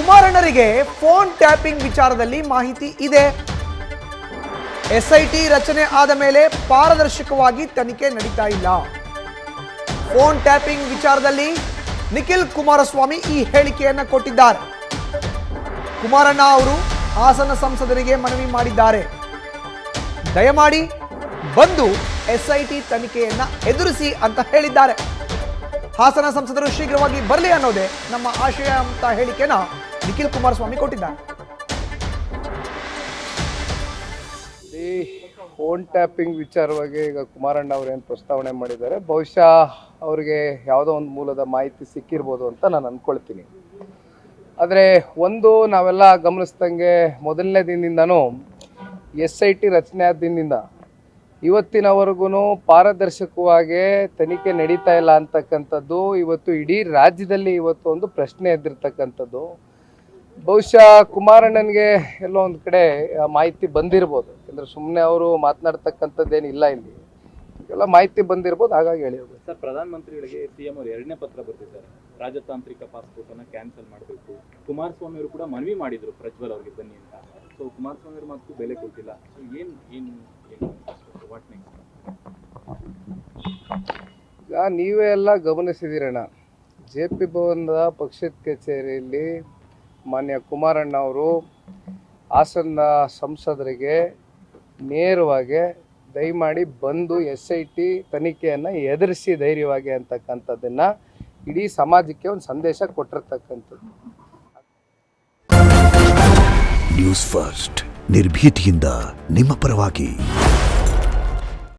ಕುಮಾರಣ್ಣರಿಗೆ phone tapping ವಿಚಾರದಲ್ಲಿ ಮಾಹಿತಿ ಇದೆ. ಎಸ್ಐಟಿ ರಚನೆ ಆದ ಮೇಲೆ ಪಾರದರ್ಶಕವಾಗಿ ತನಿಖೆ ನಡೀತಾ ಇಲ್ಲ. ಫೋನ್ ಟ್ಯಾಪಿಂಗ್ ವಿಚಾರದಲ್ಲಿ ನಿಖಿಲ್ ಕುಮಾರಸ್ವಾಮಿ ಈ ಹೇಳಿಕೆಯನ್ನ ಕೊಟ್ಟಿದ್ದಾರೆ. ಕುಮಾರಣ್ಣ ಅವರು ಹಾಸನ ಸಂಸದರಿಗೆ ಮನವಿ ಮಾಡಿದ್ದಾರೆ. ದಯಮಾಡಿ ಬಂದು ಎಸ್ಐಟಿ ತನಿಖೆಯನ್ನ ಎದುರಿಸಿ ಅಂತ ಹೇಳಿದ್ದಾರೆ. ಹಾಸನ ಸಂಸದರು ಶೀಘ್ರವಾಗಿ ಬರಲಿ ಅನ್ನೋದೇ ನಮ್ಮ ಆಶಯ ಅಂತ ಹೇಳಿಕೆನ ನಿಖಿಲ್ ಕುಮಾರಸ್ವಾಮಿ ಕೊಟ್ಟಿದ್ದಾರೆ. ಈ ಫೋನ್ ಟ್ಯಾಪಿಂಗ್ ವಿಚಾರವಾಗಿ ಈಗ ಕುಮಾರಣ್ಣ ಅವರು ಏನು ಪ್ರಸ್ತಾವನೆ ಮಾಡಿದ್ದಾರೆ, ಬಹುಶಃ ಅವರಿಗೆ ಯಾವುದೋ ಒಂದು ಮೂಲದ ಮಾಹಿತಿ ಸಿಕ್ಕಿರ್ಬೋದು ಅಂತ ನಾನು ಅಂದ್ಕೊಳ್ತೀನಿ. ಆದರೆ ಒಂದು ನಾವೆಲ್ಲ ಗಮನಿಸ್ದಂಗೆ ಮೊದಲನೇ ದಿನದಿಂದನೂ SIT ರಚನೆ ಆದ ದಿನದಿಂದ ಇವತ್ತಿನವರೆಗೂ ಪಾರದರ್ಶಕವಾಗಿ ತನಿಖೆ ನಡೀತಾ ಇಲ್ಲ ಅಂತಕ್ಕಂಥದ್ದು ಇವತ್ತು ಇಡೀ ರಾಜ್ಯದಲ್ಲಿ ಇವತ್ತು ಒಂದು ಪ್ರಶ್ನೆ ಎದ್ದಿರ್ತಕ್ಕಂಥದ್ದು. ಬಹುಶಃ ಕುಮಾರಣ್ಣನಿಗೆ ಎಲ್ಲೋ ಒಂದು ಕಡೆ ಮಾಹಿತಿ ಬಂದಿರ್ಬೋದು, ಯಾಕಂದರೆ ಸುಮ್ಮನೆ ಅವರು ಮಾತನಾಡ್ತಕ್ಕಂಥದ್ದೇನಿಲ್ಲ, ಇಲ್ಲಿ ಎಲ್ಲ ಮಾಹಿತಿ ಬಂದಿರ್ಬೋದು, ಹಾಗಾಗಿ ಹೇಳಿರ್ಬೋದು. ಸರ್, ಪ್ರಧಾನಮಂತ್ರಿಗಳಿಗೆ CM ಅವರು 2ನೇ ಪತ್ರ ಬರೆದಿದ್ದಾರೆ. ರಾಜತಾಂತ್ರಿಕ ಪಾಸ್ಪೋರ್ಟ್ ಅನ್ನು ಕ್ಯಾನ್ಸಲ್ ಮಾಡಬೇಕು. ಕುಮಾರಸ್ವಾಮಿ ಅವರು ಕೂಡ ಮನವಿ ಮಾಡಿದ್ರು ಪ್ರಜ್ವಲ್ ಅವರಿಗೆ ಬನ್ನಿ ಅಂತ. ಸೊ ಕುಮಾರಸ್ವಾಮಿ ಅವರು ಮಾತು ಬೆಲೆ ಕೊಟ್ಟಿಲ್ಲ. ಸೊ ಏನು ವಾಟ್ ನೆಕ್ಸ್ಟ್? ಈಗ ನೀವೇ ಎಲ್ಲ ಗಮನಿಸಿದಿರಣ್ಣ, JP ಭವನದ ಪಕ್ಷದ ಕಚೇರಿಯಲ್ಲಿ ಮಾನ್ಯ ಕುಮಾರಣ್ಣ ಅವರು ಹಾಸನ ಸಂಸದರಿಗೆ ನೇರವಾಗಿ ದಯಮಾಡಿ ಬಂದು SIT ತನಿಖೆಯನ್ನು ಎದುರಿಸಿ ಧೈರ್ಯವಾಗಿ ಅಂತಕ್ಕಂಥದ್ದನ್ನು ಇಡೀ ಸಮಾಜಕ್ಕೆ ಒಂದು ಸಂದೇಶ ಕೊಟ್ಟಿರ್ತಕ್ಕಂಥದ್ದು. ನ್ಯೂಸ್ ಫಸ್ಟ್ ನಿರ್ಭೀತಿಯಿಂದ ನಿಮ್ಮ ಪರವಾಗಿ.